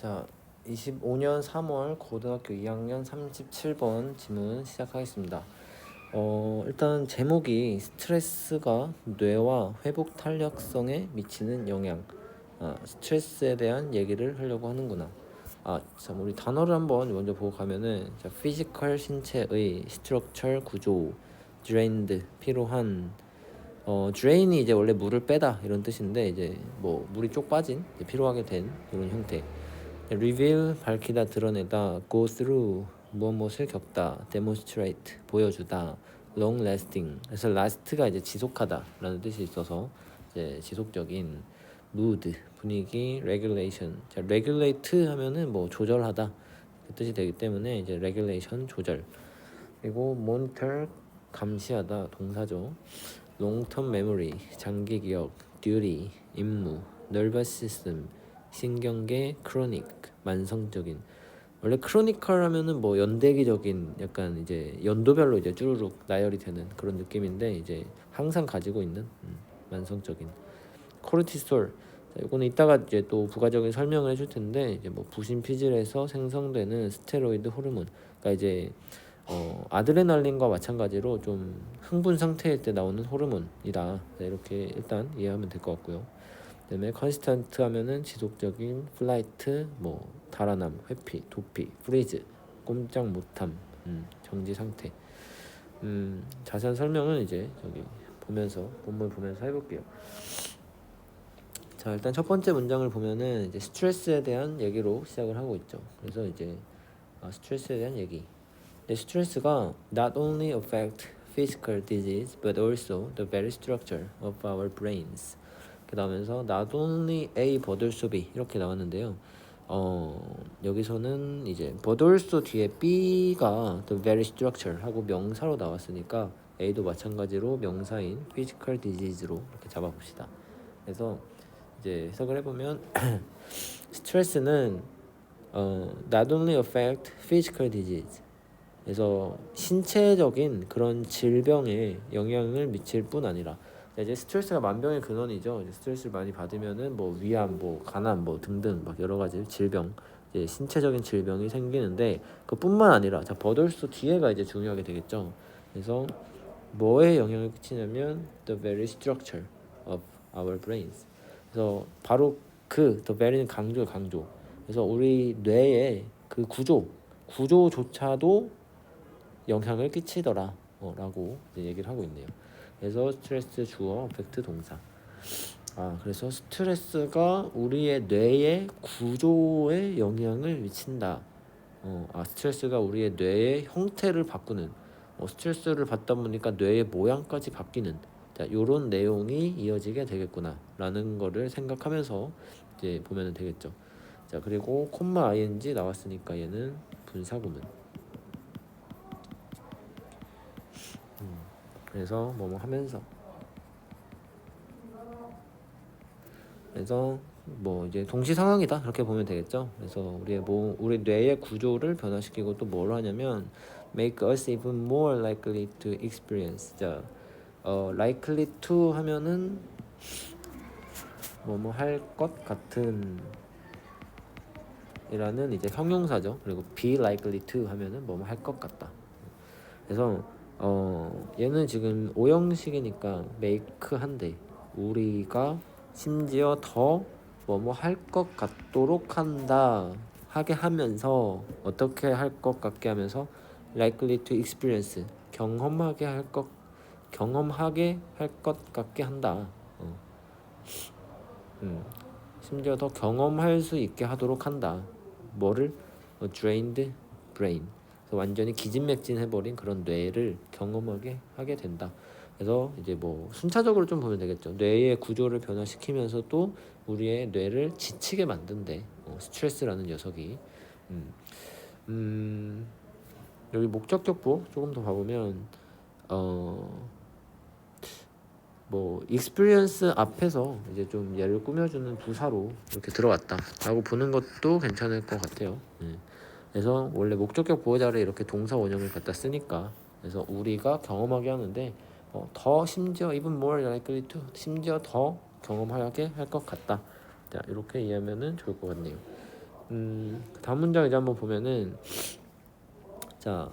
자, 25년 3월 고등학교 2학년 37번 지문 시작하겠습니다. 일단 제목이 스트레스가 뇌와 회복 탄력성에 미치는 영향. 스트레스에 대한 얘기를 하려고 하는구나. 참 우리 단어를 한번 먼저 보고 가면은 자, 피지컬 신체의 스트럭처 구조, drained 피로한. drain이 이제 원래 물을 빼다 이런 뜻인데 이제 뭐 물이 쪽 빠진 피로하게 된 이런 형태. reveal 밝히다 드러내다 go through 무엇을 겪다 demonstrate 보여주다 long lasting 그래서 last가 이제 지속하다라는 뜻이 있어서 이제 지속적인 mood 분위기 regulation 자, regulate 하면은 뭐 조절하다 그 뜻이 되기 때문에 이제 regulation 조절 그리고 monitor 감시하다 동사죠 long term memory 장기 기억 duty 임무 nervous system 신경계 크로닉 만성적인 원래 크로니컬 하면은 뭐 연대기적인 약간 이제 연도별로 이제 쭈루룩 나열이 되는 그런 느낌인데 이제 항상 가지고 있는 만성적인 코르티솔 자, 이거는 이따가 이제 또 부가적인 설명을 해줄 텐데 이제 뭐 부신 피질에서 생성되는 스테로이드 호르몬 그러니까 이제 아드레날린과 마찬가지로 좀 흥분 상태일 때 나오는 호르몬이다 이렇게 일단 이해하면 될 것 같고요. 그다음에 컨스턴트 하면은 지속적인 플라이트 뭐 달아남 회피 도피 프리즈 꼼짝 못함 정지 상태 자세한 설명은 이제 저기 보면서 본문 보면서 해볼게요. 자 일단 첫 번째 문장을 보면은 이제 스트레스에 대한 얘기로 시작을 하고 있죠. 그래서 이제 스트레스에 대한 얘기. 근데 스트레스가 not only affect physical disease but also the very structure of our brains. 이렇게 나오면서 not only A but also B 이렇게 나왔는데요. 여기서는 이제 but also 뒤에 B가 the very structure 하고 명사로 나왔으니까 A도 마찬가지로 명사인 physical disease로 이렇게 잡아봅시다. 그래서 이제 해석을 해보면 스트레스는 not only affect physical disease 그래서 신체적인 그런 질병에 영향을 미칠 뿐 아니라 이제 스트레스가 만병의 근원이죠. 이제 스트레스를 많이 받으면은 뭐 위암, 뭐 간암, 뭐 등등 막 여러 가지 질병, 이제 신체적인 질병이 생기는데 그뿐만 아니라 자 버덜스 뒤에가 이제 중요하게 되겠죠. 그래서 뭐에 영향을 끼치냐면 the very structure of our brains. 그래서 바로 그 the very는 강조. 그래서 우리 뇌의 그 구조조차도 영향을 끼치더라 라고 얘기를 하고 있네요. 그래서 스트레스 주어 어펙트 동사 그래서 스트레스가 우리의 뇌의 구조에 영향을 미친다. 스트레스가 우리의 뇌의 형태를 바꾸는 스트레스를 받다 보니까 뇌의 모양까지 바뀌는 자, 요런 내용이 이어지게 되겠구나 라는 거를 생각하면서 이제 보면 되겠죠. 자 그리고 콤마 ing 나왔으니까 얘는 분사구문 그래서 뭐뭐 하면서 그래서 뭐 이제 동시 상황이다 이렇게 보면 되겠죠. 그래서 우리 뇌의 구조를 변화시키고 또 뭘 하냐면 make us even more likely to experience. 자, likely to 하면은 뭐뭐 할 것 같은 이라는 이제 형용사죠. 그리고 be likely to 하면은 뭐뭐 할 것 같다. 그래서 얘는 지금 오형식이니까 make 한데 우리가 심지어 더 뭐뭐 할 것 같도록 한다 하게 하면서 어떻게 할 것 같게 하면서 likely to experience 경험하게 할 것 같게 한다. 심지어 더 경험할 수 있게 하도록 한다. 뭐를? drained brain. 그래서 완전히 기진맥진해버린 그런 뇌를 경험하게 하게 된다. 그래서 이제 뭐 순차적으로 좀 보면 되겠죠. 뇌의 구조를 변화시키면서 또 우리의 뇌를 지치게 만든대. 스트레스라는 녀석이. 음, 음, 여기 목적격보 조금 더 봐보면 뭐 experience 앞에서 이제 좀 얘를 꾸며주는 부사로 이렇게 들어왔다라고 보는 것도 괜찮을 것 같아요. 그래서 원래 목적격 보호자를 이렇게 동사 원형을 갖다 쓰니까 그래서 우리가 경험하게 하는데 더 심지어 even more likely to 심지어 더 경험하게 할 것 같다. 자 이렇게 이해하면은 좋을 것 같네요. 다음 문장 이제 한번 보면은 자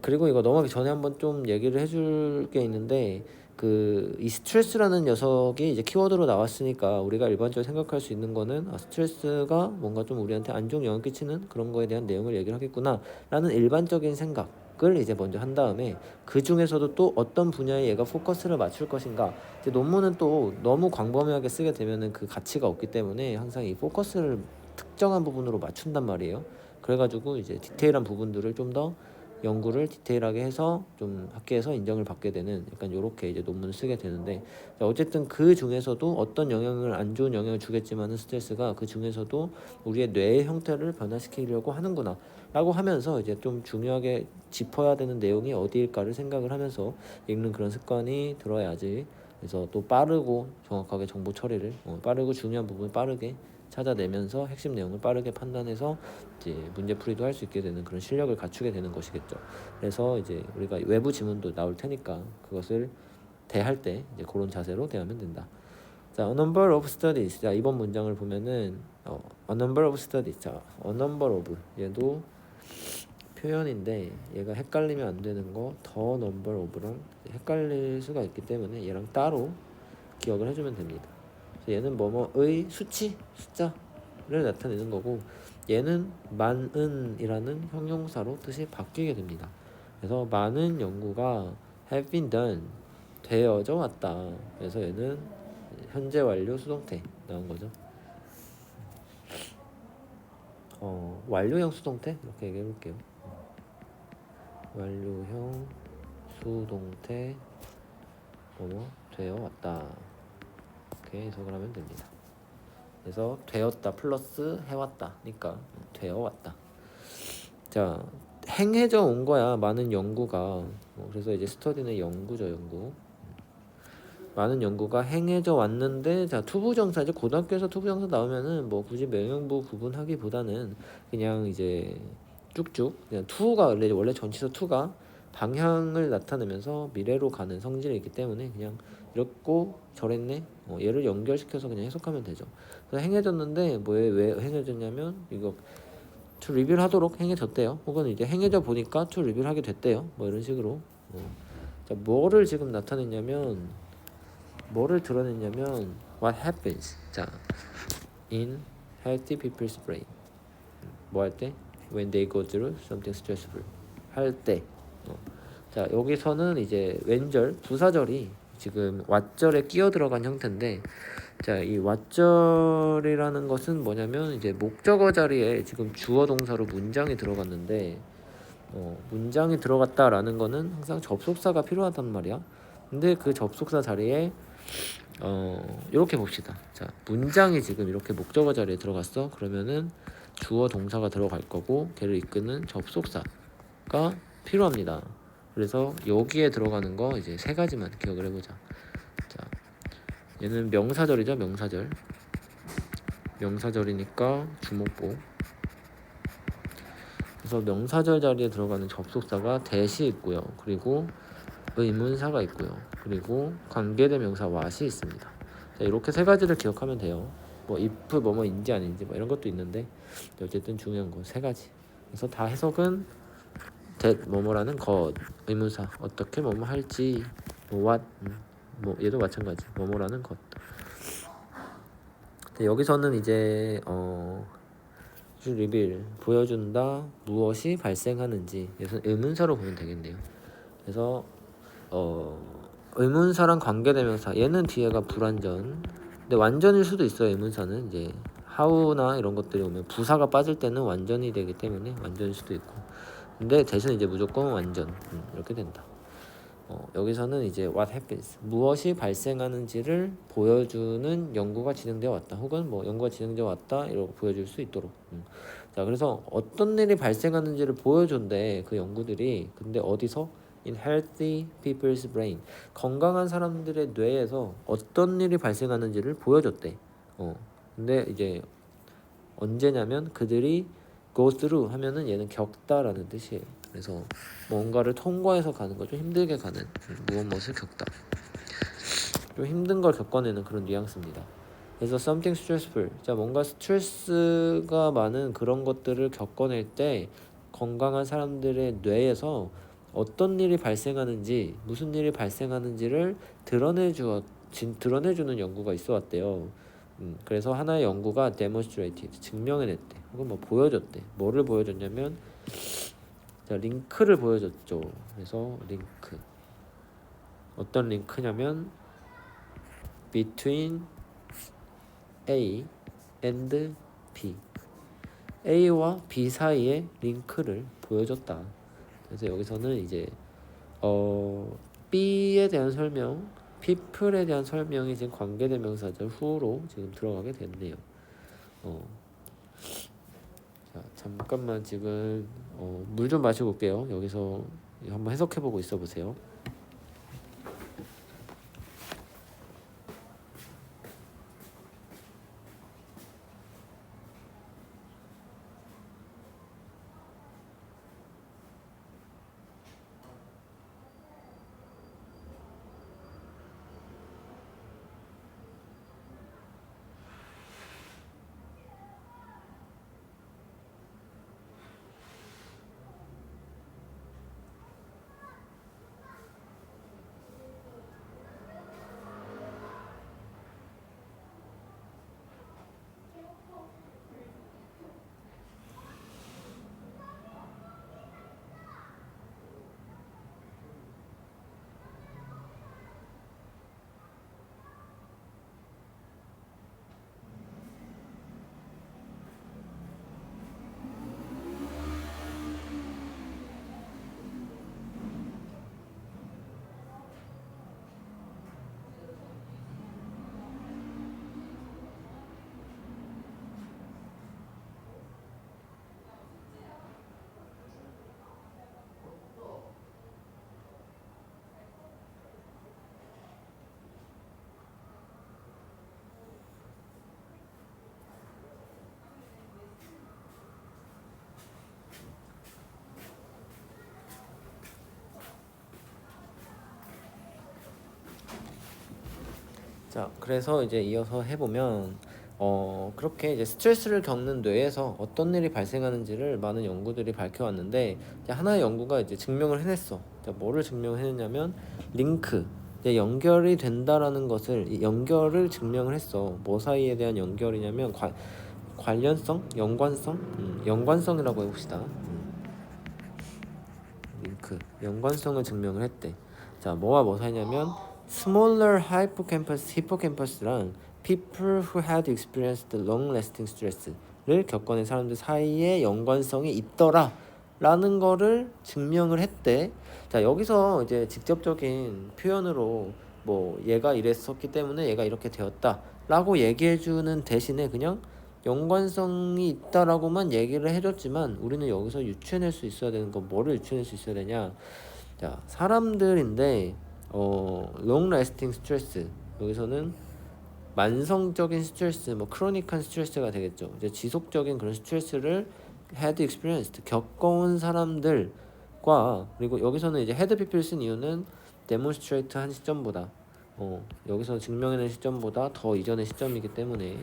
그리고 이거 넘어가기 전에 한번 좀 얘기를 해줄 게 있는데 그 이 스트레스라는 녀석이 이제 키워드로 나왔으니까 우리가 일반적으로 생각할 수 있는 거는 스트레스가 뭔가 좀 우리한테 안 좋은 영향을 끼치는 그런 거에 대한 내용을 얘기를 하겠구나 라는 일반적인 생각을 이제 먼저 한 다음에 그 중에서도 또 어떤 분야에 얘가 포커스를 맞출 것인가. 이제 논문은 또 너무 광범위하게 쓰게 되면은 그 가치가 없기 때문에 항상 이 포커스를 특정한 부분으로 맞춘단 말이에요. 그래가지고 이제 디테일한 부분들을 좀 더 연구를 디테일하게 해서 좀 학계에서 인정을 받게 되는 약간 요렇게 이제 논문을 쓰게 되는데, 어쨌든 그 중에서도 어떤 영향을 안 좋은 영향을 주겠지만은 스트레스가 그 중에서도 우리의 뇌의 형태를 변화시키려고 하는구나 라고 하면서 이제 좀 중요하게 짚어야 되는 내용이 어디일까를 생각을 하면서 읽는 그런 습관이 들어야지. 그래서 또 빠르고 정확하게 정보 처리를 빠르고 중요한 부분을 빠르게 찾아내면서 핵심 내용을 빠르게 판단해서 이제 문제풀이도 할 수 있게 되는 그런 실력을 갖추게 되는 것이겠죠. 그래서 이제 우리가 외부 지문도 나올 테니까 그것을 대할 때 이제 그런 자세로 대하면 된다. 자, a number of studies. 자, 이번 문장을 보면은 a number of studies. 자, a number of 얘도 표현인데 얘가 헷갈리면 안 되는 거 the number of랑 헷갈릴 수가 있기 때문에 얘랑 따로 기억을 해주면 됩니다. 얘는 뭐뭐의 수치, 숫자를 나타내는 거고 얘는 많은이라는 형용사로 뜻이 바뀌게 됩니다. 그래서 많은 연구가 have been done, 되어져 왔다. 그래서 얘는 현재 완료 수동태 나온 거죠. 완료형 수동태 이렇게 얘기해 볼게요. 완료형 수동태 되어 왔다. 이렇게 해석을 하면 됩니다. 그래서 되었다 플러스 해왔다니까 되어 왔다. 자, 행해져 온 거야. 많은 연구가. 그래서 이제 스터디는 연구죠, 연구. 많은 연구가 행해져 왔는데, 자, 투부정사, 이제 고등학교에서 투부정사 나오면은 뭐 굳이 명령부 구분하기보다는 그냥 이제 쭉쭉 그냥 투가 원래 전치사 투가 방향을 나타내면서 미래로 가는 성질이 있기 때문에 그냥 이렇고 저랬네, 얘를 연결시켜서 그냥 해석하면 되죠. 그래서 행해졌는데 왜 행해졌냐면 이거 to reveal 하도록 행해졌대요. 혹은 이제 행해져 보니까 to reveal 하게 됐대요. 뭐 이런 식으로. 자, 뭐를 지금 나타냈냐면 뭐를 드러냈냐면 what happens. 자, in healthy people's brain. 뭐 할 때? when they go through something stressful. 할 때. 자, 여기서는 이제 왼절 부사절이 지금 왓절에 끼어 들어간 형태인데, 자, 이 왓절이라는 것은 뭐냐면 이제 목적어 자리에 지금 주어 동사로 문장이 들어갔는데, 문장이 들어갔다라는 거는 항상 접속사가 필요하단 말이야. 근데 그 접속사 자리에 이렇게 봅시다. 자, 문장이 지금 이렇게 목적어 자리에 들어갔어. 그러면은 주어 동사가 들어갈 거고 걔를 이끄는 접속사가 필요합니다. 그래서 여기에 들어가는 거 이제 세 가지만 기억을 해보자. 자, 얘는 명사절이죠, 명사절. 명사절이니까 주목보. 그래서 명사절 자리에 들어가는 접속사가 대시 있고요. 그리고 의문사가 있고요. 그리고 관계대명사 what이 있습니다. 자, 이렇게 세 가지를 기억하면 돼요. 뭐 if 뭐뭐인지 아닌지 뭐 이런 것도 있는데 어쨌든 중요한 거 세 가지. 그래서 다 해석은 that 뭐뭐라는 것, 의문사 어떻게 뭐뭐 할지, 뭐 what, 뭐 얘도 마찬가지 뭐뭐라는 것. 여기서는 이제 리빌 보여준다 무엇이 발생하는지 그래서 의문사로 보면 되겠네요. 그래서 의문사랑 관계대명사 얘는 뒤에가 불완전. 근데 완전일 수도 있어요. 의문사는 이제 how나 이런 것들이 오면 부사가 빠질 때는 완전이 되기 때문에 완전일 수도 있고, 근데 대신 이제 무조건 완전 이렇게 된다. 여기서는 이제 what happens 무엇이 발생하는지를 보여주는 연구가 진행되어 왔다. 혹은 뭐 연구가 진행되어 왔다 이렇게 보여줄 수 있도록. 자, 그래서 어떤 일이 발생하는지를 보여준대 그 연구들이. 근데 어디서? In healthy people's brain. 건강한 사람들의 뇌에서 어떤 일이 발생하는지를 보여줬대. 근데 이제 언제냐면 그들이 go through 하면은 얘는 겪다라는 뜻이에요. 그래서 뭔가를 통과해서 가는 거, 좀 힘들게 가는 무엇을 겪다. 좀 힘든 걸 겪어내는 그런 뉘앙스입니다. 그래서 something stressful. 자, 뭔가 스트레스가 많은 그런 것들을 겪어낼 때 건강한 사람들의 뇌에서 어떤 일이 발생하는지, 무슨 일이 발생하는지를 드러내주는 연구가 있어 왔대요. 그래서 하나의 연구가 demonstrated, 증명해냈대. 혹은 뭐 보여줬대. 뭐를 보여줬냐면, 자, 링크를 보여줬죠. 그래서 링크. 어떤 링크냐면 between A and B. A와 B 사이의 링크를 보여줬다. 그래서 여기서는 이제 B에 대한 설명, people에 대한 설명이 지금 관계대명사절 후로 지금 들어가게 됐네요. 자, 잠깐만 지금 물 좀 마시고 올게요. 여기서 한번 해석해보고 있어 보세요. 자, 그래서 이제 이어서 해보면 그렇게 이제 스트레스를 겪는 뇌에서 어떤 일이 발생하는지를 많은 연구들이 밝혀왔는데 이제 하나의 연구가 이제 증명을 해냈어. 자, 뭐를 증명해냈냐면 링크, 이제 연결이 된다라는 것을 이 연결을 증명을 했어. 뭐 사이에 대한 연결이냐면 관련성, 연관성이라고 해봅시다. 링크, 연관성을 증명을 했대. 자, 뭐와 뭐 사이냐면 smaller hippocampus랑 people who had experienced long-lasting stress를 겪어낸 사람들 사이에 연관성이 있더라 라는 거를 증명을 했대. 자, 여기서 이제 직접적인 표현으로 뭐 얘가 이랬었기 때문에 얘가 이렇게 되었다 라고 얘기해주는 대신에 그냥 연관성이 있다라고만 얘기를 해줬지만 우리는 여기서 유추해낼 수 있어야 되는 건 뭐를 유추해낼 수 있어야 되냐. 자, 사람들인데 long lasting stress, 여기서는 만성적인 스트레스, 뭐 크로닉한 스트레스가 되겠죠. 이제 지속적인 그런 스트레스를 had experienced, 겪어온 사람들과, 그리고 여기서는 이제 had people 쓴 이유는 demonstrate 한 시점보다 여기서 증명해낸 시점보다 더 이전의 시점이기 때문에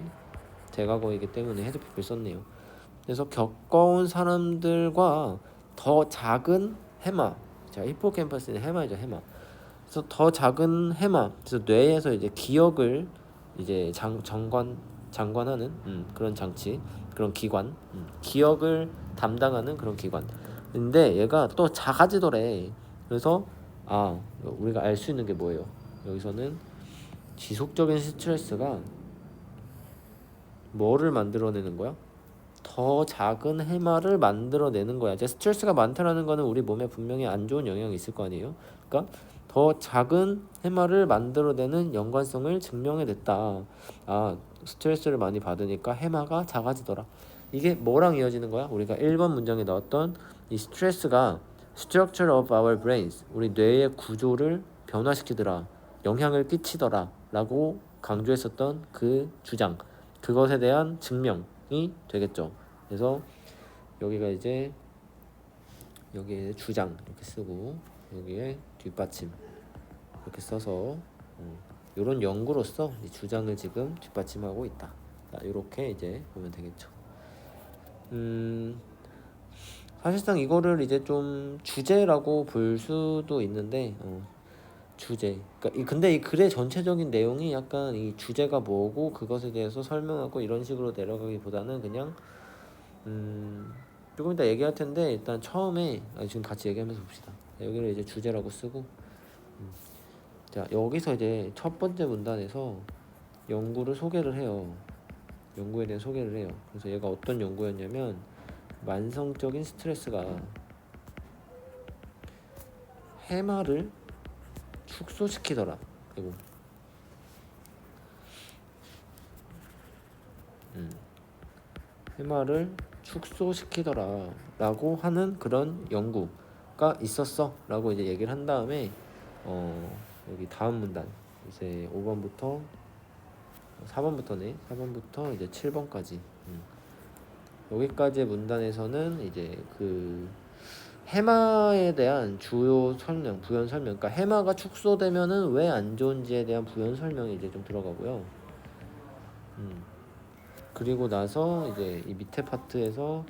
대과거이기 때문에 had people 썼네요. 그래서 겪어온 사람들과 더 작은 해마, 자, 히포캠퍼스는 해마죠, 해마. 그래서 더 작은 해마, 그래서 뇌에서 이제 기억을 이제 장관하는 그런 장치, 그런 기관, 기억을 담당하는 그런 기관. 근데 얘가 또 작아지더래. 그래서 우리가 알 수 있는 게 뭐예요? 여기서는 지속적인 스트레스가 뭐를 만들어내는 거야? 더 작은 해마를 만들어내는 거야. 이제 스트레스가 많다라는 거는 우리 몸에 분명히 안 좋은 영향이 있을 거 아니에요. 그러니까 더 작은 해마를 만들어내는 연관성을 증명해냈다. 스트레스를 많이 받으니까 해마가 작아지더라. 이게 뭐랑 이어지는 거야? 우리가 1번 문장에 나왔던 이 스트레스가 structure of our brains, 우리 뇌의 구조를 변화시키더라, 영향을 끼치더라 라고 강조했었던 그 주장, 그것에 대한 증명이 되겠죠. 그래서 여기가 이제 여기에 주장 이렇게 쓰고 여기에 뒷받침 이렇게 써서 이런 연구로서 이 주장을 지금 뒷받침하고 있다. 이렇게 이제 보면 되겠죠. 사실상 이거를 이제 좀 주제라고 볼 수도 있는데 주제. 그러니까 근데 이 글의 전체적인 내용이 약간 이 주제가 뭐고 그것에 대해서 설명하고 이런 식으로 내려가기보다는 그냥 조금 이따 얘기할 텐데 일단 처음에 지금 같이 얘기하면서 봅시다. 여기를 이제 주제라고 쓰고 자 여기서 이제 첫 번째 문단에서 연구를 소개를 해요. 연구에 대한 소개를 해요. 그래서 얘가 어떤 연구였냐면 만성적인 스트레스가 해마를 축소시키더라. 그리고 해마를 축소시키더라 라고 하는 그런 연구가 있었어 라고 이제 얘기를 한 다음에 여기 다음 문단 이제 5번부터 4번부터네 4번부터 이제 7번까지 여기까지의 문단에서는 이제 그 해마에 대한 주요 설명, 부연 설명, 그러니까 해마가 축소되면은 왜 안 좋은지에 대한 부연 설명이 이제 좀 들어가고요. 그리고 나서 이제 이 밑에 파트에서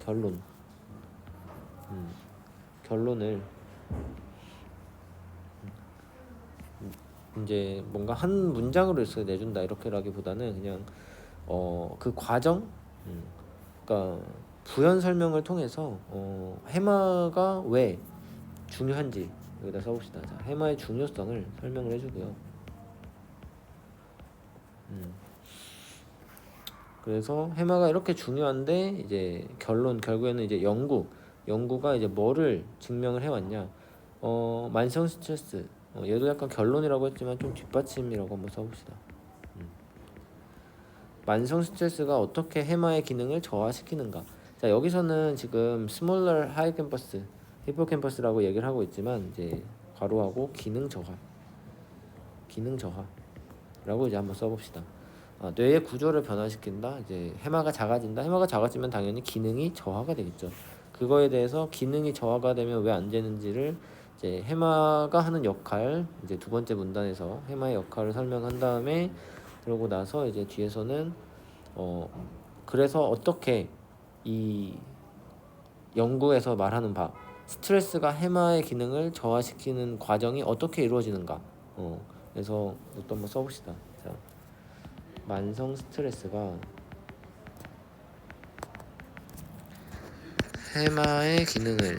결론을 이제 뭔가 한 문장으로 이렇게 내준다 이렇게라기보다는 그냥 그 과정, 그러니까 부연 설명을 통해서 해마가 왜 중요한지 여기다 써봅시다. 자, 해마의 중요성을 설명을 해주고요. 그래서 해마가 이렇게 중요한데 이제 결국에는 이제 연구가 이제 뭐를 증명을 해왔냐? 만성 스트레스. 얘도 약간 결론이라고 했지만 좀 뒷받침이라고 한번 써봅시다. 만성 스트레스가 어떻게 해마의 기능을 저하시키는가? 자 여기서는 지금 스몰러 하이 캠퍼스, 히포캠퍼스라고 얘기를 하고 있지만 이제 괄호하고 기능 저하라고 이제 한번 써봅시다. 뇌의 구조를 변화시킨다. 이제 해마가 작아진다. 해마가 작아지면 당연히 기능이 저하가 되겠죠. 그거에 대해서 기능이 저하가 되면 왜 안 되는지를 이제 해마가 하는 역할 이제 두 번째 문단에서 해마의 역할을 설명한 다음에 그러고 나서 이제 뒤에서는 그래서 어떻게 이 연구에서 말하는 바 스트레스가 해마의 기능을 저하시키는 과정이 어떻게 이루어지는가. 그래서 또 한번 써봅시다. 자, 만성 스트레스가 해마의 기능을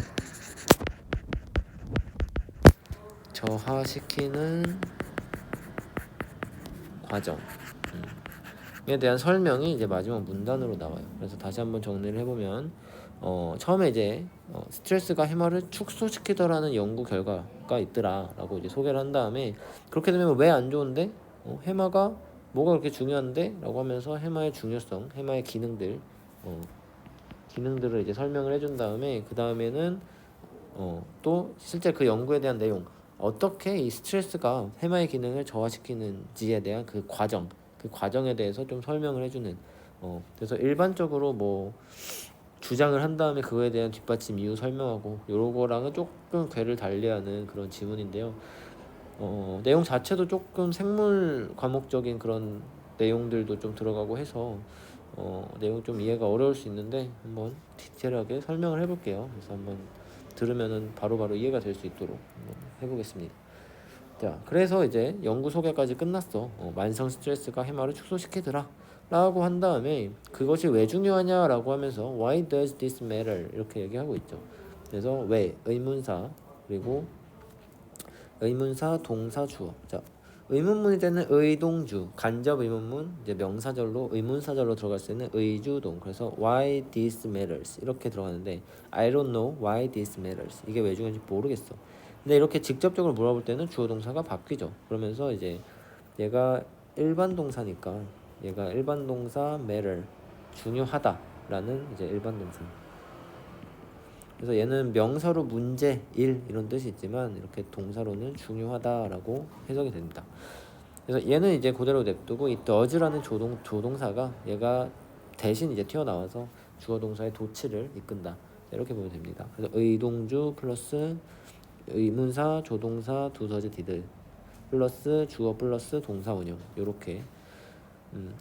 저하시키는 과정에 대한 설명이 이제 마지막 문단으로 나와요. 그래서 다시 한번 정리를 해보면 처음에 이제 스트레스가 해마를 축소시키더라는 연구 결과가 있더라라고 이제 소개를 한 다음에 그렇게 되면 왜 안 좋은데 해마가 뭐가 그렇게 중요한데? 라고 하면서 해마의 중요성, 해마의 기능들을 이제 설명을 해준 다음에 그 다음에는 또 실제 그 연구에 대한 내용 어떻게 이 스트레스가 해마의 기능을 저하시키는지에 대한 그 과정에 대해서 좀 설명을 해주는 그래서 일반적으로 뭐 주장을 한 다음에 그거에 대한 뒷받침 이유 설명하고 요거랑은 조금 궤를 달리하는 그런 지문인데요. 내용 자체도 조금 생물 과목적인 그런 내용들도 좀 들어가고 해서 내용 좀 이해가 어려울 수 있는데 한번 디테일하게 설명을 해볼게요. 그래서 한번 들으면은 바로바로 이해가 될 수 있도록 한번 해보겠습니다. 자, 그래서 이제 연구 소개까지 끝났어. 만성 스트레스가 해마를 축소시키더라 라고 한 다음에 그것이 왜 중요하냐라고 하면서 Why does this matter? 이렇게 얘기하고 있죠. 그래서 왜 의문사 그리고 의문사 동사 주어. 자, 의문문이 되는 의동주 간접 의문문 이제 명사절로 의문사절로 들어갈 수 있는 의주동. 그래서 why this matters 이렇게 들어가는데 I don't know why this matters 이게 왜 중요한지 모르겠어. 근데 이렇게 직접적으로 물어볼 때는 주어 동사가 바뀌죠. 그러면서 이제 얘가 일반 동사니까 얘가 일반 동사 matter 중요하다라는 이제 일반 동사. 그래서 얘는 명사로 문제, 일 이런 뜻이 있지만 이렇게 동사로는 중요하다라고 해석이 됩니다. 그래서 얘는 이제 그대로 냅두고 이 does라는 조동사가 얘가 대신 이제 튀어나와서 주어 동사의 도치를 이끈다. 이렇게 보면 됩니다. 그래서 의동주 플러스 의문사, 조동사, 두서지, 디드 플러스 주어 플러스 동사 원형 요렇게.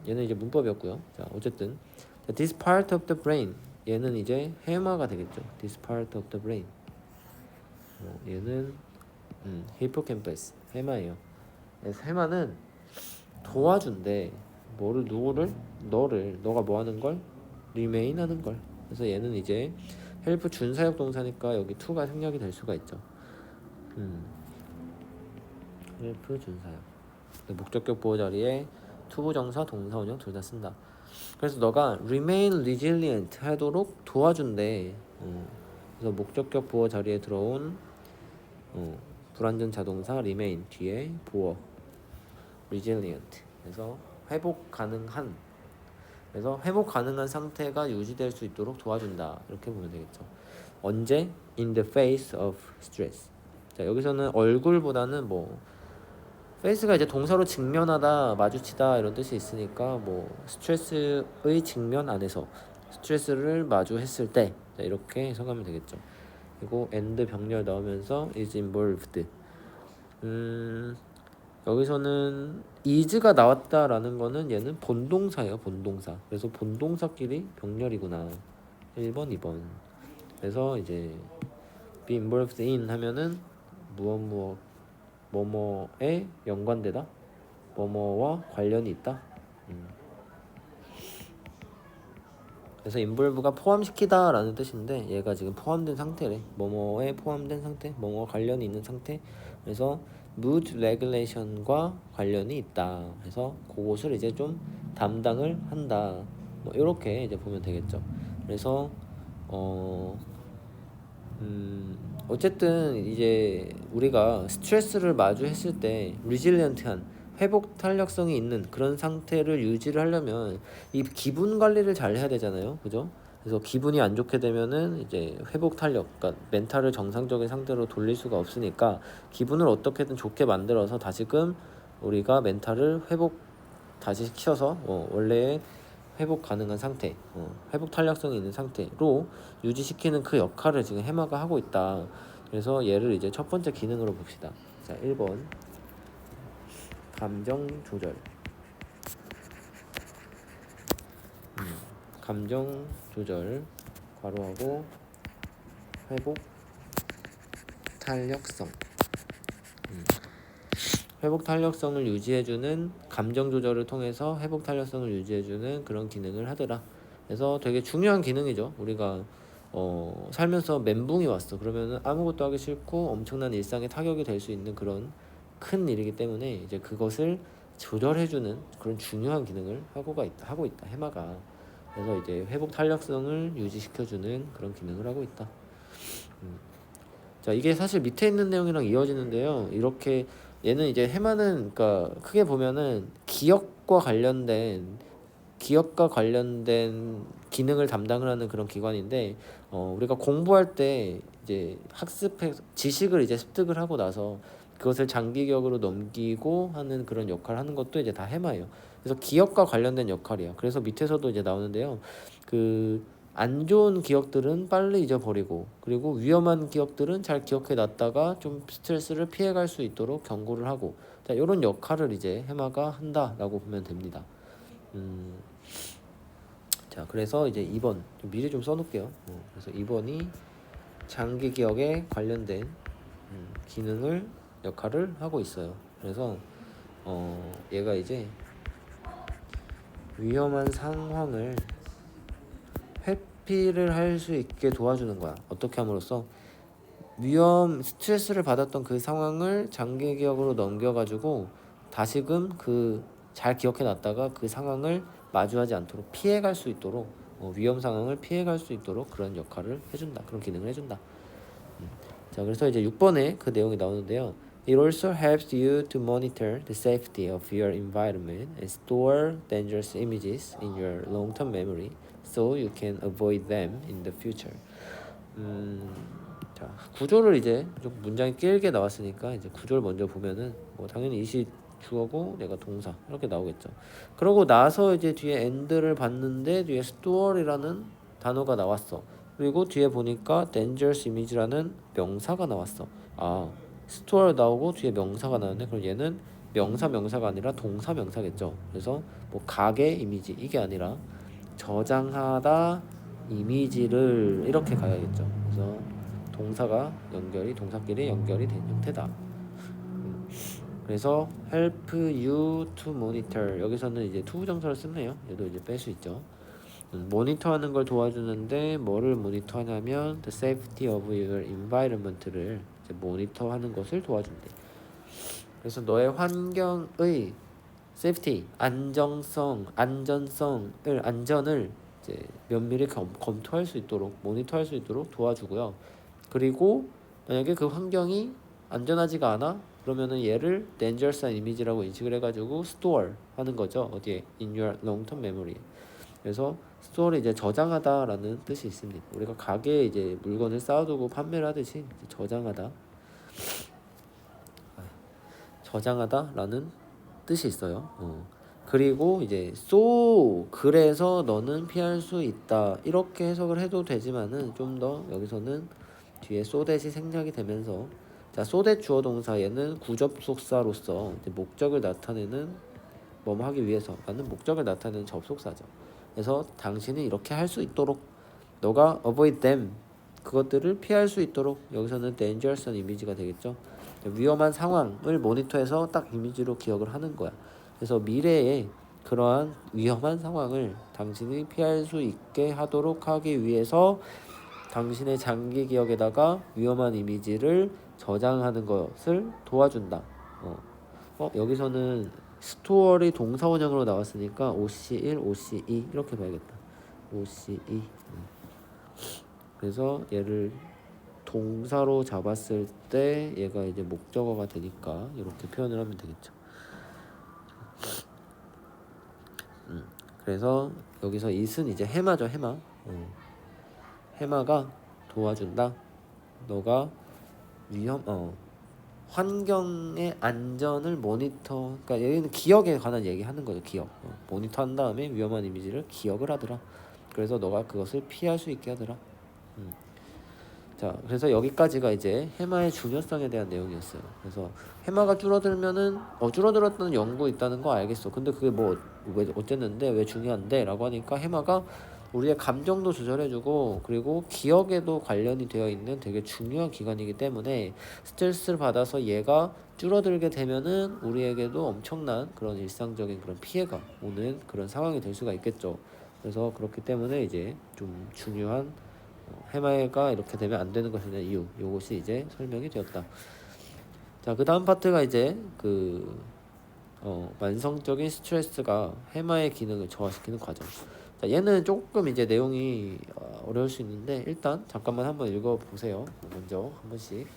얘는 이제 문법이었고요. 자, 어쨌든 this part of the brain 얘는 이제 해마가 되겠죠. this part of the brain. 얘는 히포캠퍼스 해마예요. 그래서 해마는 도와준대. 뭐를 누구를 너가 뭐 하는 걸 remain 하는 걸. 그래서 얘는 이제 헬프 준사역 동사니까 여기 to가 생략이 될 수가 있죠. 헬프 준사역. 목적격 보호 자리에 to 부정사 동사 원형 둘 다 쓴다. 그래서 너가 remain resilient 하도록 도와준대. 그래서 목적격 보호 자리에 들어온 불완전 자동사 remain 뒤에 보어 resilient. 그래서 회복 가능한. 그래서 회복 가능한 상태가 유지될 수 있도록 도와준다. 이렇게 보면 되겠죠. 언제? In the face of stress. 자, 여기서는 얼굴보다는 뭐 face가 이제 동사로 직면하다, 마주치다 이런 뜻이 있으니까 뭐 스트레스의 직면 안에서 스트레스를 마주했을 때 이렇게 해석하면 되겠죠. 그리고 and 병렬 넣으면서 is involved. 여기서는 is가 나왔다라는 거는 얘는 본동사예요. 본동사. 그래서 본동사끼리 병렬이구나. 1번, 2번. 그래서 이제 be involved in 하면은 뭐뭐에 연관되다, 뭐뭐와 관련이 있다. 그래서 involve가 포함시키다 라는 뜻인데 얘가 지금 포함된 상태래. 뭐뭐에 포함된 상태, 뭐뭐와 관련이 있는 상태. 그래서 mood regulation과 관련이 있다. 그래서 그것을 이제 좀 담당을 한다. 뭐 이렇게 이제 보면 되겠죠. 그래서 어쨌든 이제 우리가 스트레스를 마주했을 때 리질리언트한 회복 탄력성이 있는 그런 상태를 유지를 하려면 이 기분 관리를 잘 해야 되잖아요. 그죠? 그래서 기분이 안 좋게 되면은 이제 회복 탄력, 그러니까 멘탈을 정상적인 상태로 돌릴 수가 없으니까 기분을 어떻게든 좋게 만들어서 다시금 우리가 멘탈을 회복 다시 시켜서 원래의 회복 가능한 상태, 회복 탄력성이 있는 상태로 유지시키는 그 역할을 지금 해마가 하고 있다. 그래서 얘를 이제 첫 번째 기능으로 봅시다. 자, 1번 감정 조절. 감정 조절 괄호하고 회복 탄력성. 회복 탄력성을 유지해주는 감정 조절을 통해서 회복 탄력성을 유지해주는 그런 기능을 하더라. 그래서 되게 중요한 기능이죠. 우리가 살면서 멘붕이 왔어. 그러면은 아무것도 하기 싫고 엄청난 일상에 타격이 될 수 있는 그런 큰 일이기 때문에 이제 그것을 조절해주는 그런 중요한 기능을 하고 있다. 해마가. 그래서 이제 회복 탄력성을 유지시켜주는 그런 기능을 하고 있다. 자, 이게 사실 밑에 있는 내용이랑 이어지는데요. 이렇게 얘는 이제 해마는 그러니까 크게 보면은 기억과 관련된 기능을 담당을 하는 그런 기관인데 우리가 공부할 때 이제 지식을 이제 습득을 하고 나서 그것을 장기 기억으로 넘기고 하는 그런 역할을 하는 것도 이제 다 해마예요. 그래서 기억과 관련된 역할이야. 그래서 밑에서도 이제 나오는데요. 그 안 좋은 기억들은 빨리 잊어버리고 그리고 위험한 기억들은 잘 기억해 놨다가 좀 스트레스를 피해갈 수 있도록 경고를 하고 자, 이런 역할을 이제 해마가 한다라고 보면 됩니다. 자, 그래서 이제 2번 미리 좀 써놓을게요. 그래서 2번이 장기 기억에 관련된 역할을 하고 있어요. 그래서 얘가 이제 위험한 상황을 회피를 할 수 있게 도와주는 거야. 어떻게 함으로써 스트레스를 받았던 그 상황을 장기 기억으로 넘겨가지고 다시금 잘 기억해 놨다가 그 상황을 마주하지 않도록 피해갈 수 있도록 위험 상황을 피해갈 수 있도록 그런 역할을 해준다. 그런 기능을 해준다. 자, 그래서 이제 6번에 그 내용이 나오는데요. It also helps you to monitor the safety of your environment and store dangerous images in your long-term memory so you can avoid them in the future. 자, 구조를 이제 좀 문장이 길게 나왔으니까 이제 구조를 먼저 보면은 뭐 당연히 이시 주어고 내가 동사 이렇게 나오겠죠. 그러고 나서 이제 뒤에 and를 봤는데 뒤에 store이라는 단어가 나왔어. 그리고 뒤에 보니까 dangerous image라는 명사가 나왔어. 아, 스토어 나오고 뒤에 명사가 나오는데 그럼 얘는 명사가 아니라 동사겠죠. 그래서 뭐 가게 이미지 이게 아니라 저장하다 이미지를 이렇게 가야겠죠. 그래서 동사끼리 연결이 된 형태다. 그래서 help you to monitor 여기서는 이제 to 부정사를 쓰네요. 얘도 이제 뺄 수 있죠. 모니터하는 걸 도와주는데 뭐를 모니터하냐면 the safety of your environment를 이제 모니터하는 것을 도와준대. 그래서 너의 환경의 safety 안전을 이제 면밀히 검토할 수 있도록 모니터할 수 있도록 도와주고요. 그리고 만약에 그 환경이 안전하지가 않아 그러면은 얘를 dangerous한 이미지라고 인식을 해가지고 store 하는 거죠. 어디에 in your long-term memory. 그래서 store를 이제 저장하다라는 뜻이 있습니다. 우리가 가게에 이제 물건을 쌓아두고 판매를 하듯이 저장하다라는 뜻이 있어요. 그리고 이제 그래서 너는 피할 수 있다 이렇게 해석을 해도 되지만은 좀 더 여기서는 뒤에 대시 생략이 되면서 자 대 주어 동사 얘는 구접속사로서 이제 목적을 나타내는 뭐뭐 하기 위해서라는 목적을 나타내는 접속사죠. 그래서 당신이 이렇게 할 수 있도록 너가 avoid them 그것들을 피할 수 있도록 여기서는 dangerous한 이미지가 되겠죠. 위험한 상황을 모니터해서 딱 이미지로 기억을 하는 거야. 그래서 미래에 그러한 위험한 상황을 당신이 피할 수 있게 하도록 하기 위해서 당신의 장기 기억에다가 위험한 이미지를 저장하는 것을 도와준다. 여기서는 스토어리 동사원형으로 나왔으니까 OC1, OC2 이렇게 봐야겠다. OC2. 그래서 얘를 동사로 잡았을 때 얘가 이제 목적어가 되니까 이렇게 표현을 하면 되겠죠. 그래서 여기서 it은 이제 해마죠. 해마가 도와준다. 너가 환경의 안전을 모니터. 그러니까 여기는 기억에 관한 얘기하는 거죠. 기억. 모니터한 다음에 위험한 이미지를 기억을 하더라. 그래서 너가 그것을 피할 수 있게 하더라. 자, 그래서 여기까지가 이제 해마의 중요성에 대한 내용이었어요. 그래서 해마가 줄어들었다는 연구 있다는 거 알겠어. 근데 그게 왜 어쨌는데 왜 중요한데? 라고 하니까 해마가 우리의 감정도 조절해주고 그리고 기억에도 관련이 되어 있는 되게 중요한 기관이기 때문에 스트레스를 받아서 얘가 줄어들게 되면은 우리에게도 엄청난 그런 일상적인 그런 피해가 오는 그런 상황이 될 수가 있겠죠. 그래서 그렇기 때문에 이제 좀 중요한 해마가 이렇게 되면 안 되는 것에 대한 이유 요것이 이제 설명이 되었다. 자, 그 다음 파트가 이제 만성적인 스트레스가 해마의 기능을 저하시키는 과정. 자, 얘는 조금 이제 내용이 어려울 수 있는데 일단 잠깐만 한번 읽어보세요. 먼저 한 번씩.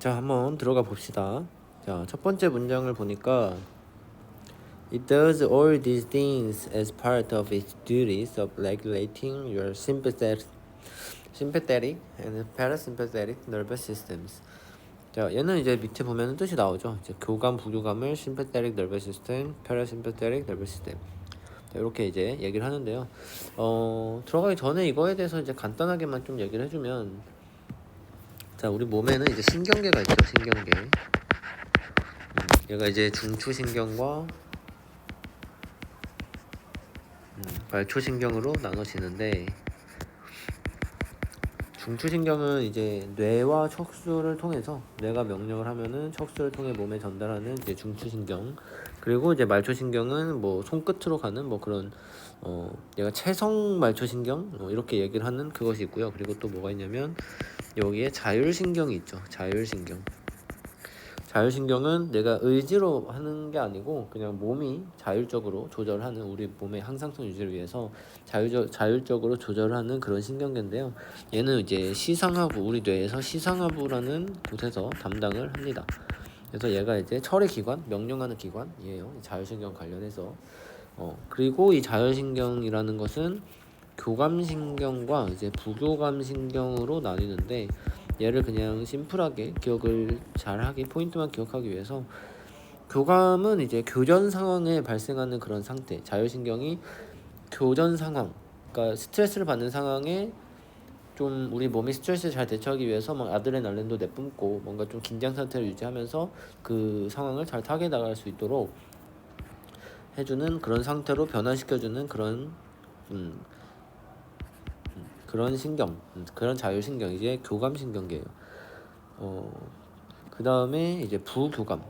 자, 한번 들어가 봅시다. 자, 첫 번째 문장을 보니까 It does all these things as part of its duties of regulating your sympathetic and parasympathetic nervous systems. 자, 얘는 이제 밑에 보면 뜻이 나오죠. 이제 교감, 부교감을 sympathetic nervous system, parasympathetic nervous system. 자, 이렇게 이제 얘기를 하는데요. 들어가기 전에 이거에 대해서 이제 간단하게만 좀 얘기를 해주면, 자, 우리 몸에는 이제 신경계가 있죠. 신경계. 얘가 이제 중추신경과 말초신경으로 나눠지는데, 중추신경은 이제 뇌와 척수를 통해서, 뇌가 명령을 하면은 척수를 통해 몸에 전달하는 이제 중추신경. 그리고 이제 말초신경은 뭐 손끝으로 가는 뭐 그런 얘가 채성 말초신경 이렇게 얘기를 하는 그것이 있고요. 그리고 또 뭐가 있냐면 여기에 자율신경이 있죠. 자율신경은 내가 의지로 하는 게 아니고 그냥 몸이 자율적으로 조절하는, 우리 몸의 항상성 유지를 위해서 자율적으로 조절하는 그런 신경계인데요. 얘는 이제 시상하부, 우리 뇌에서 시상하부라는 곳에서 담당을 합니다. 그래서 얘가 이제 처리 기관, 명령하는 기관이에요. 자율신경 관련해서. 그리고 이 자율신경이라는 것은 교감신경과 이제 부교감신경으로 나뉘는데, 얘를 그냥 심플하게 기억을 잘하게, 포인트만 기억하기 위해서, 교감은 이제 교전 상황에 발생하는 그런 상태, 자율신경이 교전 상황, 그러니까 스트레스를 받는 상황에 좀 우리 몸이 스트레스에 잘 대처하기 위해서 막 아드레날린도 내뿜고 뭔가 좀 긴장 상태를 유지하면서 그 상황을 잘 타개 나갈 수 있도록 해주는, 그런 상태로 변화시켜주는 그런 신경, 그런 자율신경, 이제 교감신경계예요. 그 다음에 이제 부교감,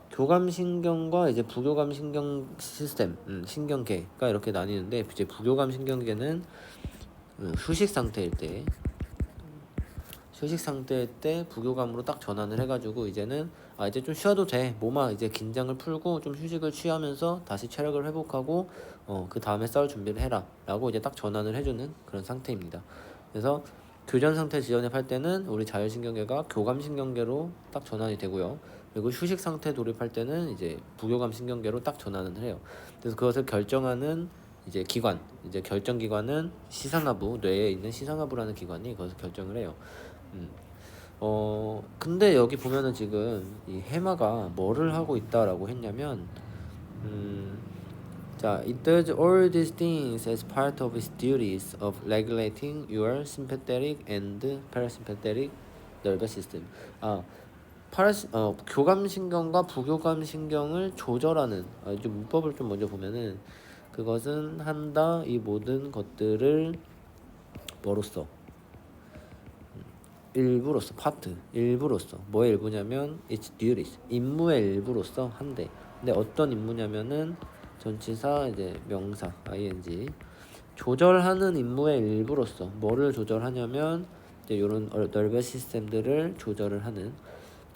교감신경과 이제 부교감신경 시스템, 신경계가 이렇게 나뉘는데, 이제 부교감신경계는 휴식 상태일 때 부교감으로 딱 전환을 해가지고 이제는 이제 좀 쉬어도 돼, 몸아 이제 긴장을 풀고 좀 휴식을 취하면서 다시 체력을 회복하고 그 다음에 싸울 준비를 해라 라고 이제 딱 전환을 해주는 그런 상태입니다. 그래서 교전 상태 지연할 때는 우리 자율신경계가 교감신경계로 딱 전환이 되고요. 그리고 휴식 상태 돌입할 때는 이제 부교감신경계로 딱 전환을 해요. 그래서 그것을 결정하는 이제 기관, 이제 결정기관은 시상하부, 뇌에 있는 시상하부라는 기관이 그것을 결정을 해요. 근데 여기 보면은 지금 이 해마가 뭐를 하고 있다라고 했냐면, 자, it does all these things as part of its duties of regulating your sympathetic and parasympathetic nervous system. 교감신경과 부교감신경을 조절하는, 좀 문법을 좀 먼저 보면은, 그것은 한다, 이 모든 것들을 뭐로써? 일부로서, 파트, 일부로서. 뭐의 일부냐면 its duties, 임무의 일부로서 한대. 근데 어떤 임무냐면은 전치사, 이제 명사, ing, 조절하는 임무의 일부로서 뭐를 조절하냐면 이제 이런 nervous 시스템들을 조절을 하는,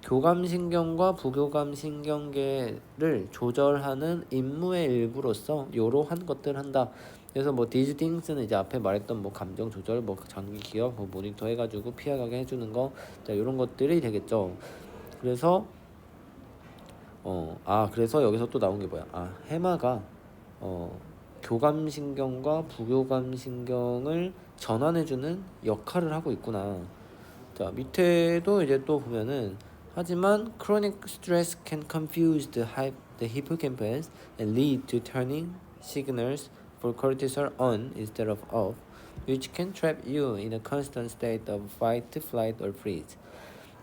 교감신경과 부교감신경계를 조절하는 임무의 일부로서 이러한 것들 한다. 그래서 뭐 these things는 이제 앞에 말했던 뭐 감정 조절, 뭐 장기 기억, 뭐 모니터 해가지고 피해가게 해주는 거, 자 이런 것들이 되겠죠. 그래서 그래서 여기서 또 나온 게 뭐야? 해마가 교감신경과 부교감신경을 전환해주는 역할을 하고 있구나. 자, 밑에도 이제 또 보면은, 하지만 chronic stress can confuse the hippocampus and lead to turning signals for cortisol on instead of off, which can trap you in a constant state of fight, flight, or freeze.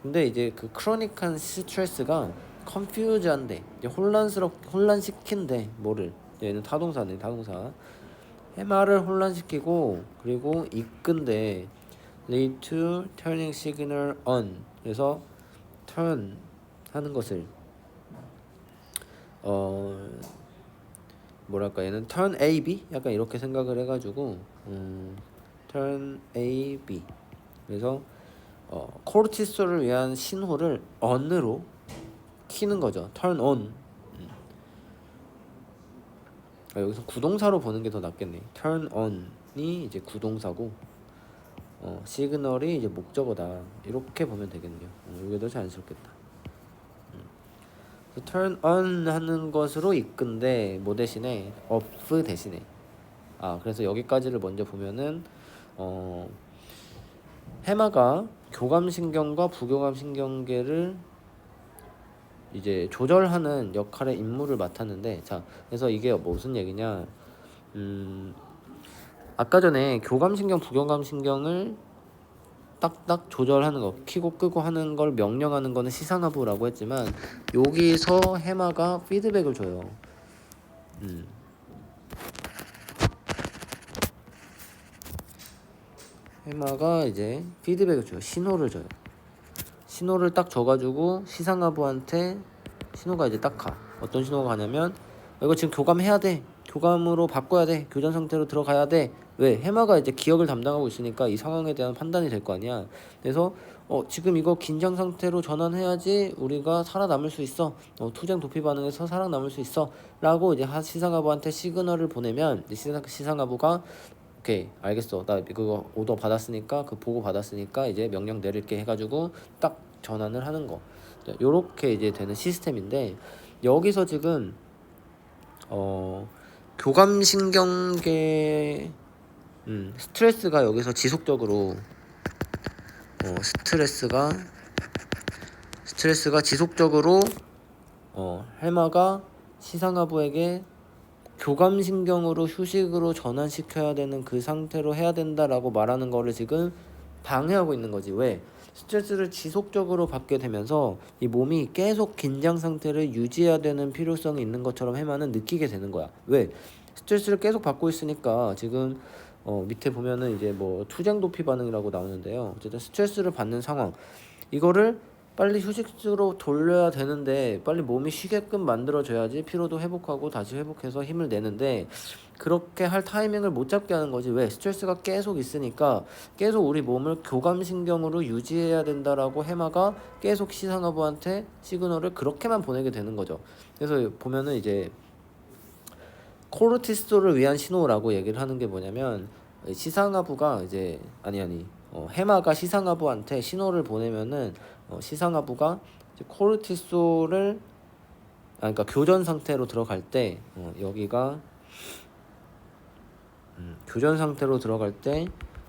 근데 이제 그 크로닉한 스트레스가 confuse한데, 이제 혼란시킨대, 뭐를. 얘는 타동사네, 타동사. 해마를 혼란시키고, 그리고 이끈데 lead to turning signal on. 그래서 turn 하는 것을 뭐랄까, 얘는 turn A, B? 약간 이렇게 생각을 해가지고 turn A, B. 그래서 코르티솔을 위한 신호를 on으로 키는 거죠. turn on. 여기서 구동사로 보는 게 더 낫겠네. turn on이 이제 구동사고, 시그널이 이제 목적어다. 이렇게 보면 되겠네요. 이게 더 자연스럽겠다. turn on 하는 것으로 이끈데 뭐 대신에 off 대신에 그래서 여기까지를 먼저 보면은 해마가 교감신경과 부교감신경계를 이제 조절하는 역할의 임무를 맡았는데, 자, 그래서 이게 무슨 얘기냐? 아까 전에 교감신경, 부교감신경을 딱딱 조절하는 거, 키고 끄고 하는 걸 명령하는 거는 시상하부라고 했지만, 여기서 해마가 피드백을 줘요. 해마가 이제 피드백을 줘요. 신호를 줘요. 신호를 딱 줘가지고 시상하부한테 신호가 이제 딱 가. 어떤 신호가 가냐면 이거 지금 교감해야 돼. 교감으로 바꿔야 돼. 교전 상태로 들어가야 돼. 왜? 해마가 이제 기억을 담당하고 있으니까 이 상황에 대한 판단이 될 거 아니야. 그래서 지금 이거 긴장 상태로 전환해야지 우리가 살아남을 수 있어. 투쟁 도피 반응에서 살아남을 수 있어. 라고 이제 시상하부한테 시그널을 보내면 시상하부가 오케이 알겠어, 나 그거 오더 받았으니까 그 보고 받았으니까 이제 명령 내릴게 해가지고 딱 전환을 하는 거. 요렇게 이제 되는 시스템인데, 여기서 지금 교감신경계 스트레스가 여기서 지속적으로 스트레스가 지속적으로 해마가 시상하부에게 교감신경으로 휴식으로 전환시켜야 되는 그 상태로 해야 된다라고 말하는 거를 지금 방해하고 있는 거지. 왜? 스트레스를 지속적으로 받게 되면서 이 몸이 계속 긴장 상태를 유지해야 되는 필요성이 있는 것처럼 해마는 느끼게 되는 거야. 왜? 스트레스를 계속 받고 있으니까 지금 밑에 보면은 이제 뭐 투쟁 도피 반응이라고 나오는데요. 어쨌든 스트레스를 받는 상황, 이거를 빨리 휴식으로 돌려야 되는데 빨리 몸이 쉬게끔 만들어줘야지 피로도 회복하고 다시 회복해서 힘을 내는데, 그렇게 할 타이밍을 못 잡게 하는 거지. 왜? 스트레스가 계속 있으니까 계속 우리 몸을 교감신경으로 유지해야 된다라고 해마가 계속 시상하부한테 시그널을 그렇게만 보내게 되는 거죠. 그래서 보면은 이제 코르티솔을 위한 신호라고 얘기를 하는 게 뭐냐면, 시상하부가 이제 해마가 시상하부한테 신호를 보내면은 시상하부가 코르티솔을 그러니까 교전 상태로 들어갈 때 여기가 교전 상태로 들어갈 때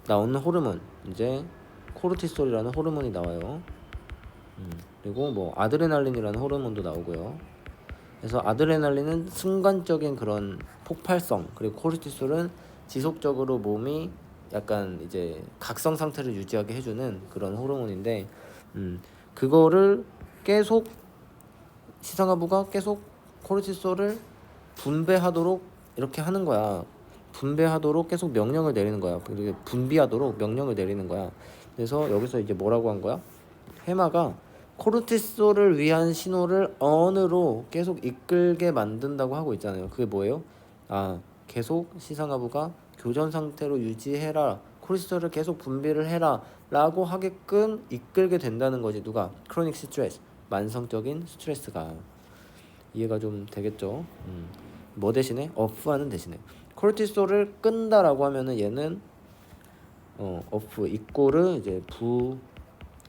나오는 호르몬, 이제 코르티솔이라는 호르몬이 나와요. 그리고 뭐 아드레날린이라는 호르몬도 나오고요. 그래서 아드레날린은 순간적인 그런 폭발성, 그리고 코르티솔은 지속적으로 몸이 약간 이제 각성 상태를 유지하게 해주는 그런 호르몬인데, 그거를 계속 시상하부가 계속 코르티솔을 분배하도록 이렇게 하는 거야. 분배하도록 계속 명령을 내리는 거야. 그리고 분비하도록 명령을 내리는 거야. 그래서 여기서 이제 뭐라고 한 거야? 해마가 코르티솔을 위한 신호를 on으로 계속 이끌게 만든다고 하고 있잖아요. 그게 뭐예요? 계속 시상하부가 교전 상태로 유지해라, 코르티솔을 계속 분비를 해라 라고 하게끔 이끌게 된다는 거지. 누가? 크로닉 스트레스, 만성적인 스트레스가. 이해가 좀 되겠죠? 뭐 대신에? off하는 대신에 코르티솔을 끈다라고 하면은 얘는 off 이꼬르 이제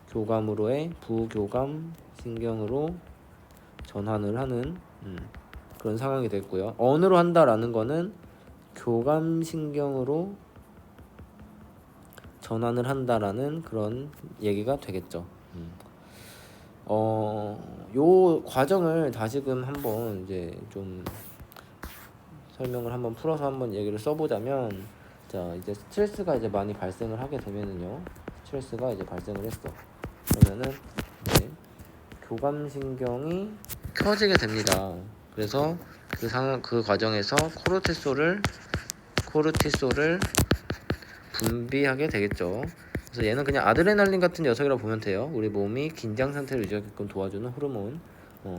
부교감으로의 부교감 신경으로 전환을 하는 그런 상황이 됐고요. on으로 한다라는 거는 교감 신경으로 전환을 한다라는 그런 얘기가 되겠죠. 요 과정을 다시금 한번 이제 좀 설명을 한번 풀어서 한번 얘기를 써보자면, 자, 이제 스트레스가 이제 많이 발생을 하게 되면은요, 스트레스가 이제 발생을 했어. 그러면은 이제 교감신경이 켜지게 됩니다. 그래서 그 과정에서 코르티솔을 분비하게 되겠죠. 그래서 얘는 그냥 아드레날린 같은 녀석이라고 보면 돼요. 우리 몸이 긴장 상태를 유지하게끔 도와주는 호르몬.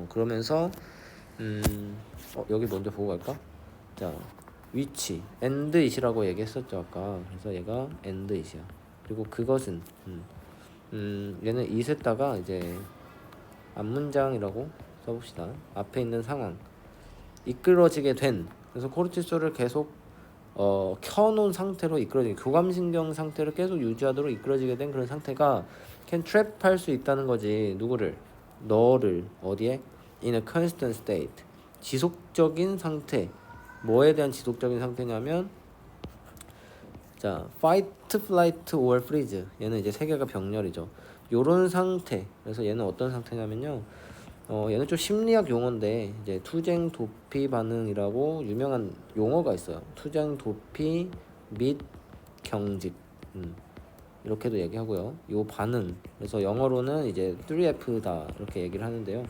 그러면서 여기 먼저 보고 갈까? 자, 위치 end it이라고 얘기했었죠 아까. 그래서 얘가 end it이야. 그리고 그것은 얘는 it에다가 이제 앞문장이라고 써봅시다. 앞에 있는 상황, 이끌어지게 된. 그래서 코르티솔을 계속 켜놓은 상태로 이끌어지게 교감신경 상태를 계속 유지하도록 이끌어지게 된 그런 상태가 can trap 할 수 있다는 거지. 누구를? 너를 어디에? in a constant state 지속적인 상태. 뭐에 대한 지속적인 상태냐면 자 fight, flight or freeze 얘는 이제 세 개가 병렬이죠. 요런 상태. 그래서 얘는 어떤 상태냐면요 얘는 좀 심리학 용어인데 이제 투쟁 도피 반응이라고 유명한 용어가 있어요. 투쟁 도피 및 경직 이렇게도 얘기하고요. 요 반응 그래서 영어로는 이제 3F다 이렇게 얘기를 하는데요.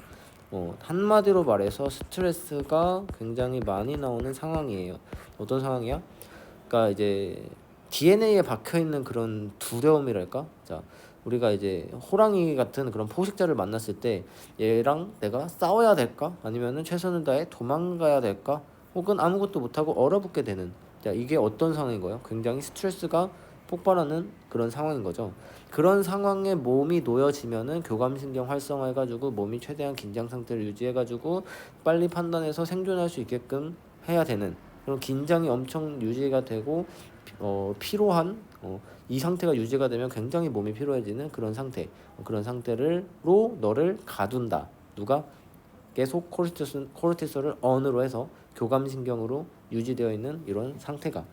한마디로 말해서 스트레스가 굉장히 많이 나오는 상황이에요. 어떤 상황이야? 그러니까 이제 DNA에 박혀 있는 그런 두려움이랄까? 자, 우리가 이제 호랑이 같은 그런 포식자를 만났을 때 얘랑 내가 싸워야 될까? 아니면은 최선을 다해 도망가야 될까? 혹은 아무것도 못하고 얼어붙게 되는. 자, 이게 어떤 상황인 거예요? 굉장히 스트레스가 폭발하는 그런 상황인 거죠. 그런 상황에 몸이 놓여지면은 교감신경 활성화해가지고 몸이 최대한 긴장 상태를 유지해가지고 빨리 판단해서 생존할 수 있게끔 해야 되는 그런 긴장이 엄청 유지가 되고 피로한 이 상태가 유지가 되면 굉장히 몸이 피로해지는 그런 상태 그런 상태로 너를 가둔다. 누가? 계속 코르티솔을 on으로 해서 교감신경으로 유지되어 있는 이런 상태가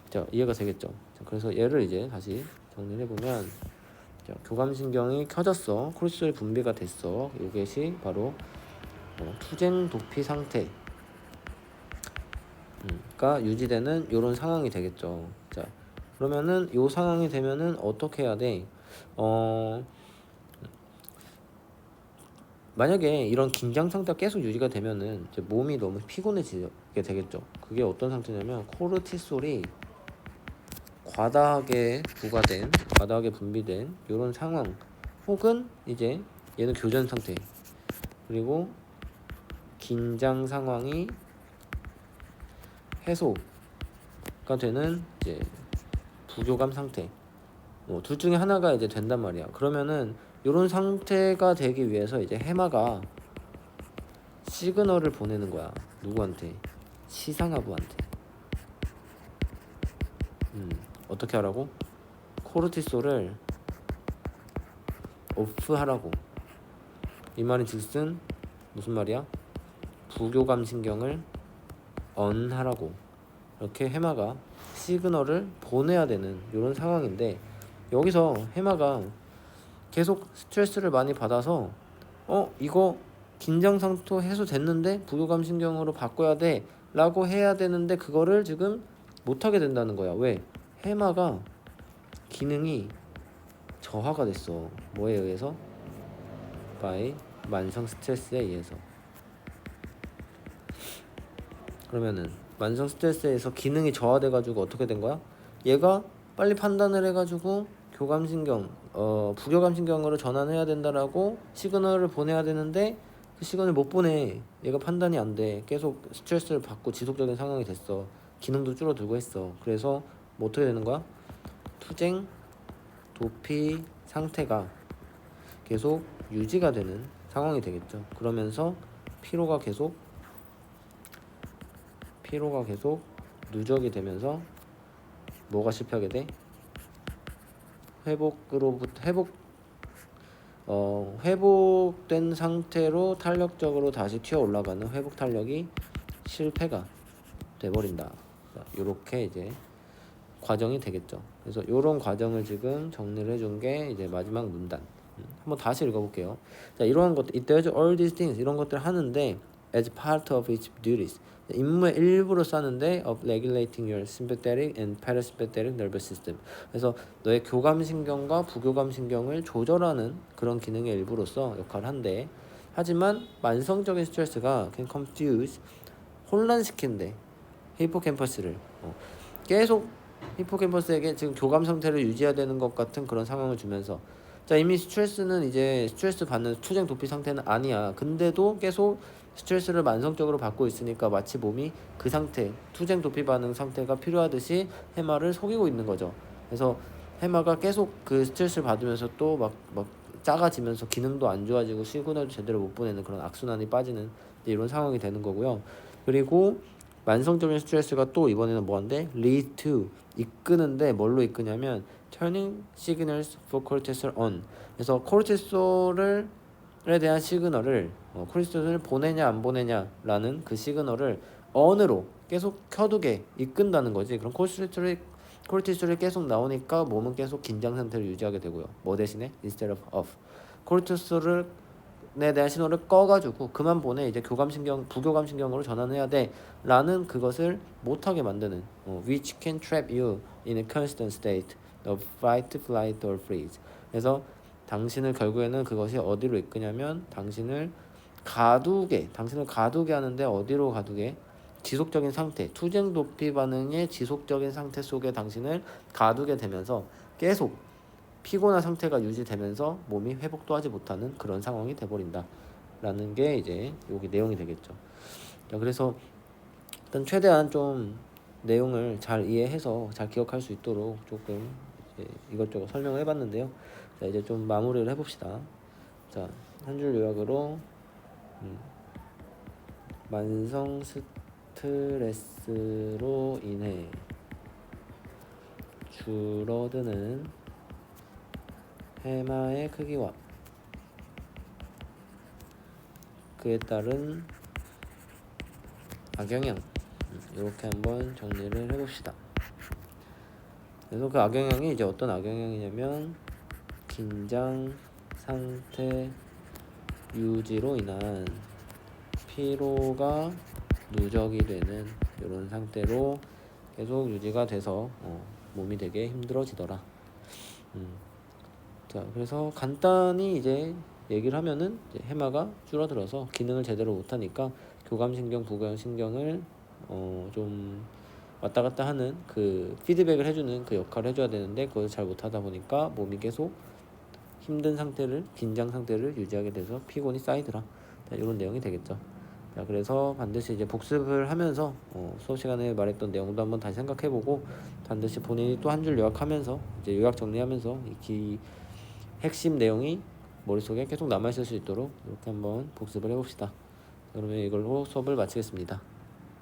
자 이해가 되겠죠. 자, 그래서 얘를 이제 다시 정리를 해보면 자, 교감신경이 켜졌어. 코르티솔 분비가 됐어. 이것이 바로 투쟁 도피 상태 가 유지되는 이런 상황이 되겠죠. 자, 그러면은 이 상황이 되면은 어떻게 해야 돼? 만약에 이런 긴장 상태가 계속 유지가 되면은 이제 몸이 너무 피곤해지게 되겠죠. 그게 어떤 상태냐면 코르티솔이 과다하게 과다하게 분비된 이런 상황, 혹은 이제 얘는 교전 상태, 그리고 긴장 상황이 해소가 되는 이제 부교감 상태 둘 중에 하나가 이제 된단 말이야. 그러면은 이런 상태가 되기 위해서 이제 해마가 시그널을 보내는 거야. 누구한테? 시상하부한테. 어떻게 하라고? 코르티솔을 오프하라고. 이 말인 즉슨 무슨 말이야? 부교감 신경을 언하라고. 이렇게 해마가 시그널을 보내야 되는 이런 상황인데 여기서 해마가 계속 스트레스를 많이 받아서 이거 긴장 상태 해소됐는데 부교감 신경으로 바꿔야 돼 라고 해야 되는데 그거를 지금 못하게 된다는 거야. 왜? 해마가 기능이 저하가 됐어. 뭐에 의해서? by 만성 스트레스에 의해서. 그러면은 만성 스트레스에서 기능이 저하돼가지고 어떻게 된 거야? 얘가 빨리 판단을 해가지고 교감신경, 부교감신경으로 전환해야 된다라고 시그널을 보내야 되는데 그 시그널을 못 보내. 얘가 판단이 안 돼. 계속 스트레스를 받고 지속적인 상황이 됐어. 기능도 줄어들고 했어. 그래서 뭐 어떻게 되는 거야? 투쟁, 도피 상태가 계속 유지가 되는 상황이 되겠죠. 그러면서 피로가 계속 누적이 되면서 뭐가 실패하게 돼? 회복된 상태로 탄력적으로 다시 튀어 올라가는 회복 탄력이 실패가 돼버린다. 이렇게 이제 과정이 되겠죠. 그래서 이런 과정을 지금 정리를 해준 게 이제 마지막 문단. 한번 다시 읽어볼게요. 자, 이러한 것들, it does all these things 이런 것들 하는데 as part of its duties 임무의 일부로 싸는데 of regulating your sympathetic and parasympathetic nervous system. 그래서 너의 교감신경과 부교감신경을 조절하는 그런 기능의 일부로서 역할을 한대. 하지만 만성적인 스트레스가 can confuse 혼란시킨대 히포캠퍼스를 계속 히포캠퍼스에게 지금 교감 상태를 유지해야 되는 것 같은 그런 상황을 주면서 자 이미 스트레스는 이제 스트레스 받는 투쟁 도피 상태는 아니야. 근데도 계속 스트레스를 만성적으로 받고 있으니까 마치 몸이 그 상태 투쟁 도피 반응 상태가 필요하듯이 해마를 속이고 있는 거죠. 그래서 해마가 계속 그 스트레스를 받으면서 또 막 작아지면서 기능도 안 좋아지고 시그널도 제대로 못 보내는 그런 악순환이 빠지는 이런 상황이 되는 거고요. 그리고 만성적인 스트레스가 또 이번에는 뭐한데? lead to 이끄는데 뭘로 이끄냐면 turning signals for cortisol on. 그래서 코르티솔에 대한 시그널을 코르티솔을 보내냐 안 보내냐라는 그 시그널을 on으로 계속 켜두게 이끈다는 거지. 그럼 코르티솔이 계속 나오니까 몸은 계속 긴장 상태를 유지하게 되고요. 뭐 대신에 instead of off. 코르티솔에 대한 신호를 꺼가지고 그만 보내 이제 부교감신경으로 전환해야 돼라는 그것을 못하게 만드는 which can trap you in a constant state of fight, flight or freeze. 그래서 당신을 결국에는 그것이 어디로 이끄냐면 당신을 가두게 하는데 어디로 가두게? 지속적인 상태, 투쟁 도피 반응의 지속적인 상태 속에 당신을 가두게 되면서 계속 피곤한 상태가 유지되면서 몸이 회복도 하지 못하는 그런 상황이 돼버린다 라는 게 이제 여기 내용이 되겠죠. 자, 그래서 일단 최대한 좀 내용을 잘 이해해서 잘 기억할 수 있도록 조금 이제 이것저것 설명을 해봤는데요. 자, 이제 좀 마무리를 해봅시다. 자, 한 줄 요약으로 만성 스트레스로 인해 줄어드는 해마의 크기와 그에 따른 악영향, 이렇게 한번 정리를 해봅시다. 그래서 그 악영향이 이제 어떤 악영향이냐면 긴장 상태 유지로 인한 피로가 누적이 되는 이런 상태로 계속 유지가 돼서 몸이 되게 힘들어지더라. 자, 그래서 간단히 이제 얘기를 하면은 이제 해마가 줄어들어서 기능을 제대로 못하니까 교감신경, 부교감신경을 좀 왔다 갔다 하는 그 피드백을 해주는 그 역할을 해줘야 되는데 그걸 잘 못하다 보니까 몸이 계속 힘든 상태를, 긴장 상태를 유지하게 돼서 피곤이 쌓이더라. 자, 이런 내용이 되겠죠. 자, 그래서 반드시 이제 복습을 하면서 수업 시간에 말했던 내용도 한번 다시 생각해보고 반드시 본인이 또 한 줄 요약하면서 이제 요약 정리하면서 이 핵심 내용이 머릿속에 계속 남아있을 수 있도록 이렇게 한번 복습을 해봅시다. 그러면 이걸로 수업을 마치겠습니다.